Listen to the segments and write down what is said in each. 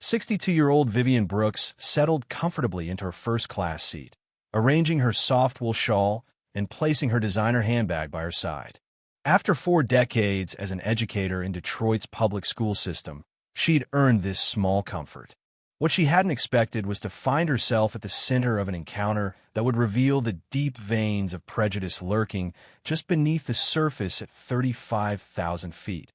62-year-old Vivian Brooks settled comfortably into her first-class seat, arranging her soft wool shawl and placing her designer handbag by her side. After 4 decades as an educator in Detroit's public school system, she'd earned this small comfort. What she hadn't expected was to find herself at the center of an encounter that would reveal the deep veins of prejudice lurking just beneath the surface at 35,000 feet,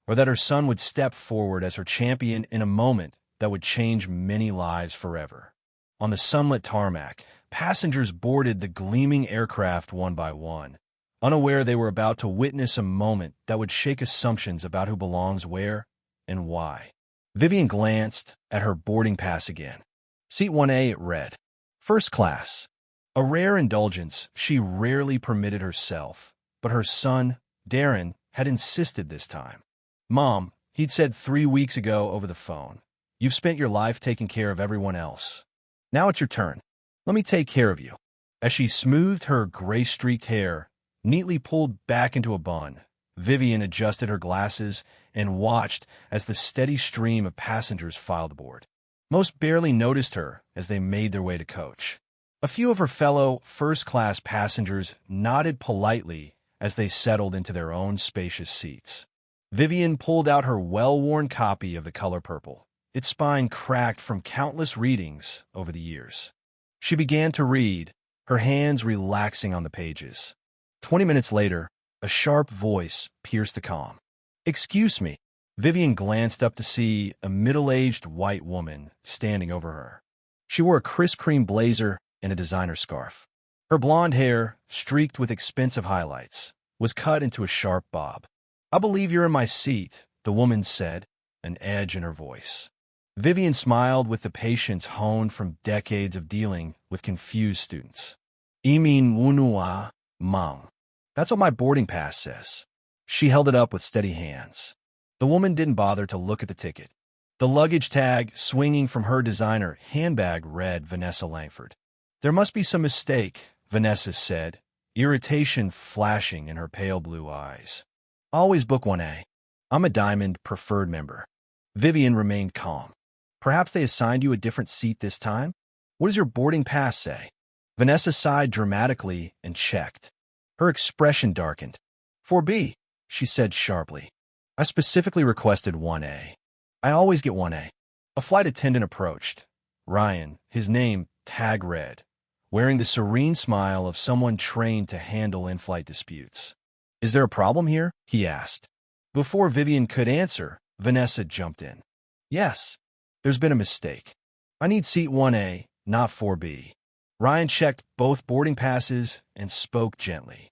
or that her son would step forward as her champion in a moment that would change many lives forever. On the sunlit tarmac, passengers boarded the gleaming aircraft one by one, unaware they were about to witness a moment that would shake assumptions about who belongs where and why. Vivian glanced at her boarding pass again. Seat 1A, it read. First class. A rare indulgence she rarely permitted herself, but her son, Darren, had insisted this time. "Mom," he'd said 3 weeks ago over the phone, "you've spent your life taking care of everyone else. Now it's your turn. Let me take care of you." As she smoothed her gray-streaked hair, neatly pulled back into a bun, Vivian adjusted her glasses and watched as the steady stream of passengers filed aboard. Most barely noticed her as they made their way to coach. A few of her fellow first-class passengers nodded politely as they settled into their own spacious seats. Vivian pulled out her well-worn copy of The Color Purple, its spine cracked from countless readings over the years. She began to read, her hands relaxing on the pages. 20 minutes later, a sharp voice pierced the calm. "Excuse me." Vivian glanced up to see a middle-aged white woman standing over her. She wore a crisp cream blazer and a designer scarf. Her blonde hair, streaked with expensive highlights, was cut into a sharp bob. "I believe you're in my seat," the woman said, an edge in her voice. Vivian smiled with the patience honed from decades of dealing with confused students. "Imin wunua, Mom. That's what my boarding pass says." She held it up with steady hands. The woman didn't bother to look at the ticket. The luggage tag swinging from her designer handbag read Vanessa Langford. "There must be some mistake," Vanessa said, irritation flashing in her pale blue eyes. "Always book 1A. I'm a Diamond preferred member." Vivian remained calm. "Perhaps they assigned you a different seat this time? What does your boarding pass say?" Vanessa sighed dramatically and checked. Her expression darkened. "4B," she said sharply. "I specifically requested 1A. I always get 1A. A flight attendant approached. Ryan, his name tag read, wearing the serene smile of someone trained to handle in-flight disputes. "Is there a problem here?" he asked. Before Vivian could answer, Vanessa jumped in. "Yes, there's been a mistake. I need seat 1A, not 4B. Ryan checked both boarding passes and spoke gently.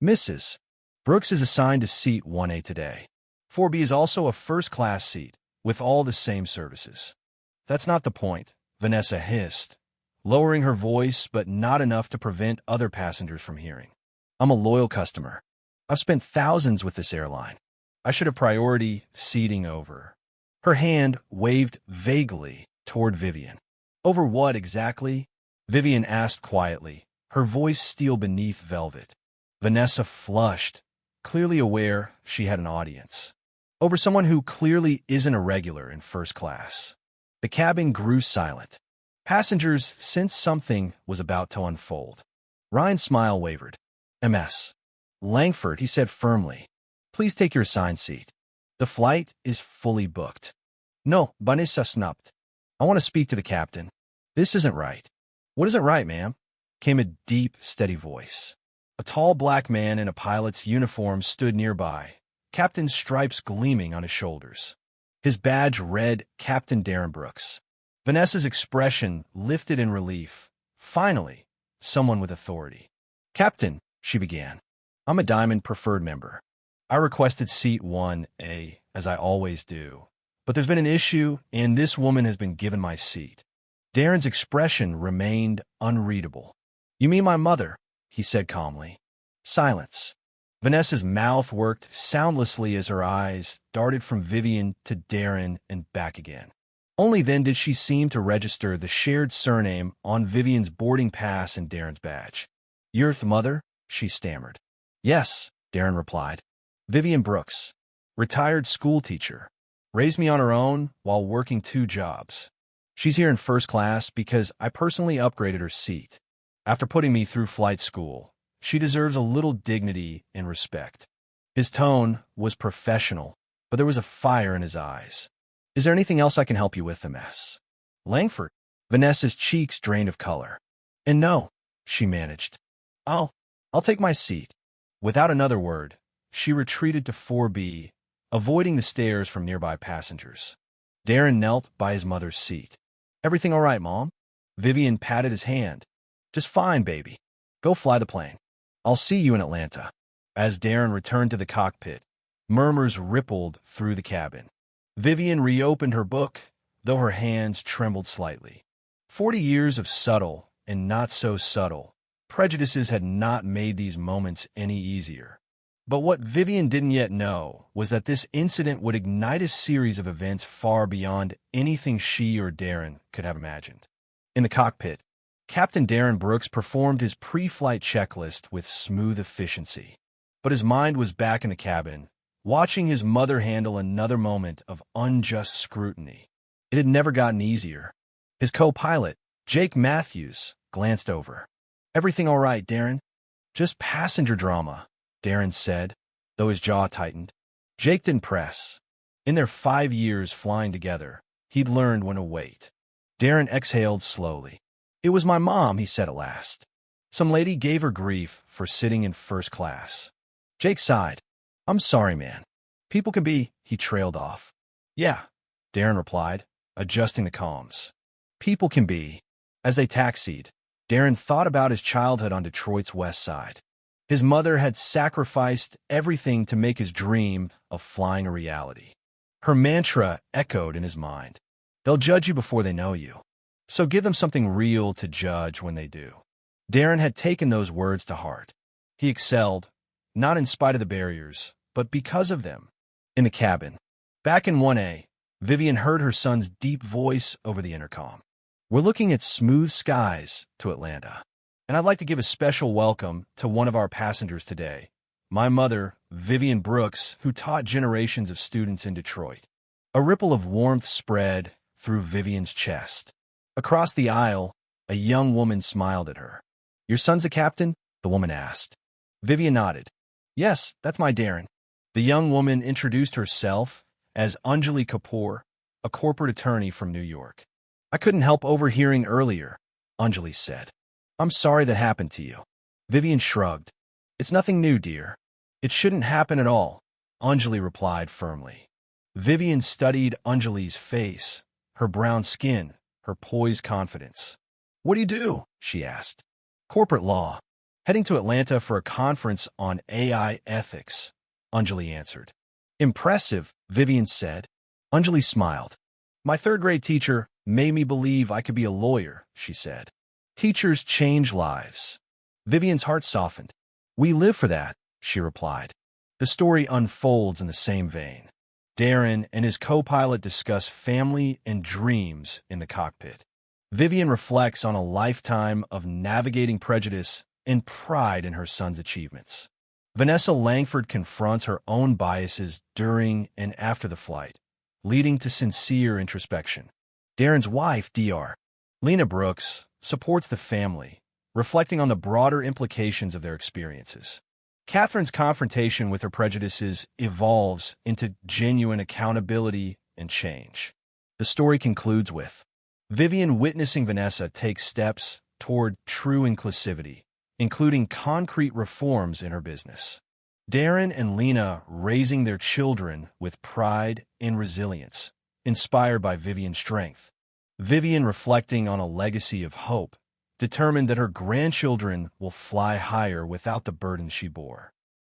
"Mrs. Brooks is assigned to seat 1A today. 4B is also a first-class seat, with all the same services." "That's not the point," Vanessa hissed, lowering her voice but not enough to prevent other passengers from hearing. "I'm a loyal customer. I've spent thousands with this airline. I should have priority seating over." Her hand waved vaguely toward Vivian. "Over what exactly?" Vivian asked quietly, her voice steel beneath velvet. Vanessa flushed, clearly aware she had an audience. "Over someone who clearly isn't a regular in first class." The cabin grew silent. Passengers sensed something was about to unfold. Ryan's smile wavered. "Ms. Langford," he said firmly, "please take your assigned seat. The flight is fully booked." "No, Vanessa snapped. "I want to speak to the captain." "This isn't right." "What isn't right, ma'am?" came a deep, steady voice. A tall black man in a pilot's uniform stood nearby, captain's stripes gleaming on his shoulders. His badge read Captain Darren Brooks. Vanessa's expression lifted in relief. Finally, someone with authority. "Captain," she began, "I'm a Diamond preferred member. I requested seat 1A, as I always do. But there's been an issue, and this woman has been given my seat." Darren's expression remained unreadable. "You mean my mother?" he said calmly. Silence. Vanessa's mouth worked soundlessly as her eyes darted from Vivian to Darren and back again. Only then did she seem to register the shared surname on Vivian's boarding pass and Darren's badge. "Your mother?" she stammered. "Yes," Darren replied. "Vivian Brooks, retired school teacher." Raised me on her own while working 2 jobs. She's here in first class because I personally upgraded her seat. After putting me through flight school, she deserves a little dignity and respect." His tone was professional, but there was a fire in his eyes. "Is there anything else I can help you with, MS. Langford?" Vanessa's cheeks drained of color. "And no," she managed. I'll take my seat." Without another word, she retreated to 4B, avoiding the stares from nearby passengers. Darren knelt by his mother's seat. "Everything all right, Mom?" Vivian patted his hand. "Just fine, baby. Go fly the plane. I'll see you in Atlanta." As Darren returned to the cockpit, murmurs rippled through the cabin. Vivian reopened her book, though her hands trembled slightly. 40 years of subtle and not so subtle prejudices had not made these moments any easier. But what Vivian didn't yet know was that this incident would ignite a series of events far beyond anything she or Darren could have imagined. In the cockpit, Captain Darren Brooks performed his pre-flight checklist with smooth efficiency. But his mind was back in the cabin, watching his mother handle another moment of unjust scrutiny. It had never gotten easier. His co-pilot, Jake Matthews, glanced over. "Everything all right, Darren?" "Just passenger drama," Darren said, though his jaw tightened. Jake didn't press. In their 5 years flying together, he'd learned when to wait. Darren exhaled slowly. "It was my mom," he said at last. "Some lady gave her grief for sitting in first class." Jake sighed. "I'm sorry, man. People can be—" He trailed off. "Yeah," Darren replied, adjusting the comms. "People can be." As they taxied, Darren thought about his childhood on Detroit's west side. His mother had sacrificed everything to make his dream of flying a reality. Her mantra echoed in his mind. "They'll judge you before they know you. So give them something real to judge when they do." Darren had taken those words to heart. He excelled, not in spite of the barriers, but because of them. In the cabin, back in 1A, Vivian heard her son's deep voice over the intercom. "We're looking at smooth skies to Atlanta. And I'd like to give a special welcome to one of our passengers today, my mother, Vivian Brooks, who taught generations of students in Detroit." A ripple of warmth spread through Vivian's chest. Across the aisle, a young woman smiled at her. "Your son's a captain?" the woman asked. Vivian nodded. "Yes, that's my Darren." The young woman introduced herself as Anjali Kapoor, a corporate attorney from New York. "I couldn't help overhearing earlier," Anjali said. "I'm sorry that happened to you." Vivian shrugged. "It's nothing new, dear. It shouldn't happen at all," Anjali replied firmly. Vivian studied Anjali's face, her brown skin, her poised confidence. "What do you do?" she asked. "Corporate law. Heading to Atlanta for a conference on AI ethics," Anjali answered. "Impressive," Vivian said. Anjali smiled. "My third-grade teacher made me believe I could be a lawyer," she said. "Teachers change lives." Vivian's heart softened. "We live for that," she replied. The story unfolds in the same vein. Darren and his co-pilot discuss family and dreams in the cockpit. Vivian reflects on a lifetime of navigating prejudice and pride in her son's achievements. Vanessa Langford confronts her own biases during and after the flight, leading to sincere introspection. Darren's wife, Dr. Lena Brooks, supports the family, reflecting on the broader implications of their experiences. Catherine's confrontation with her prejudices evolves into genuine accountability and change. The story concludes with Vivian witnessing Vanessa take steps toward true inclusivity, including concrete reforms in her business. Darren and Lena raising their children with pride and resilience, inspired by Vivian's strength. Vivian reflecting on a legacy of hope, determined that her grandchildren will fly higher without the burden she bore.